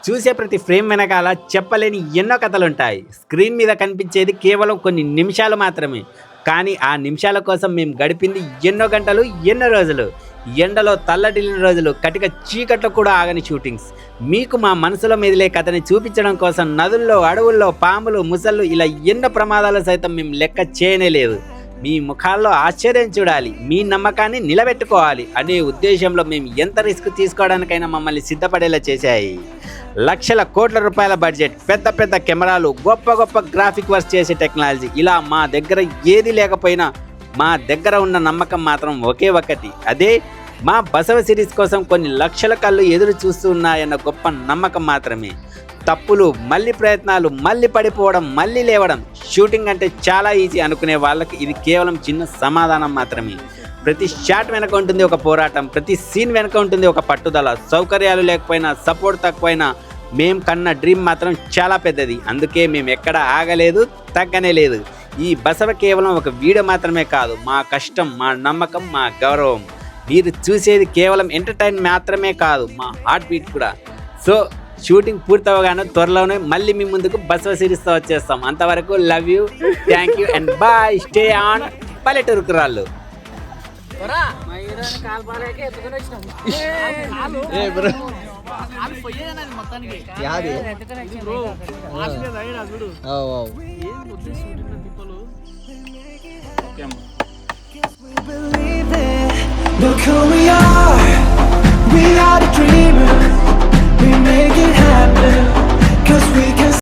చూసే ప్రతి ఫ్రేమ్ వెనకాల చెప్పలేని ఎన్నో కథలుంటాయి. స్క్రీన్ మీద కనిపించేది కేవలం కొన్ని నిమిషాలు మాత్రమే. కానీ ఆ నిమిషాల కోసం మేము గడిపింది ఎన్నో గంటలు, ఎన్నో రోజులు. ఎండలో తల్లడిల్లిన రోజులు, కటిక చీకట్లో కూడా ఆగని షూటింగ్స్. మీకు మా మనసులో మెదిలే కథని చూపించడం కోసం నదుల్లో, అడవుల్లో, పాములు, ముసళ్ళు ఇలా ఎన్నో ప్రమాదాలు సైతం మేము లెక్క చేయనేలేదు. మీ ముఖాల్లో ఆశ్చర్యం చూడాలి, మీ నమ్మకాన్ని నిలబెట్టుకోవాలి అనే ఉద్దేశంలో మేము ఎంత రిస్క్ తీసుకోవడానికైనా మమ్మల్ని సిద్ధపడేలా చేశాయి. లక్షల కోట్ల రూపాయల బడ్జెట్, పెద్ద పెద్ద కెమెరాలు, గొప్ప గొప్ప గ్రాఫిక్ వర్క్ చేసే టెక్నాలజీ, ఇలా మా దగ్గర ఏది లేకపోయినా మా దగ్గర ఉన్న నమ్మకం మాత్రం ఒకే ఒక్కటి. అదే మా బసవ సిరీస్ కోసం కొన్ని లక్షల కళ్ళు ఎదురు చూస్తూ ఉన్నాయన్న గొప్ప నమ్మకం మాత్రమే. తప్పులు, మళ్ళీ ప్రయత్నాలు, మళ్ళీ పడిపోవడం, మళ్ళీ లేవడం. షూటింగ్ అంటే చాలా ఈజీ అనుకునే వాళ్ళకి ఇది కేవలం చిన్న సమాధానం మాత్రమే. ప్రతి షాట్ వెనక ఉంటుంది ఒక పోరాటం, ప్రతి సీన్ వెనక ఉంటుంది ఒక పట్టుదల. సౌకర్యాలు లేకపోయినా, సపోర్ట్ తక్కువైనా మేం కన్న డ్రీమ్ మాత్రం చాలా పెద్దది. అందుకే మేము ఎక్కడ ఆగలేదు, తగ్గనే లేదు. ఈ బసవ కేవలం ఒక వీడియో మాత్రమే కాదు, మా కష్టం, మా నమ్మకం, మా గౌరవం. మీరు చూసేది కేవలం ఎంటర్టైన్ మాత్రమే కాదు, మా హార్ట్ బీట్ కూడా. సో షూటింగ్ పూర్తవగానే త్వరలోనే మళ్ళీ మీ ముందుకు బసవ సిరీస్తో వచ్చేస్తాం. అంతవరకు love you, thank you and bye. Stay on పల్లెటూరు కుర్రాళ్ళు. Look who we are the dream.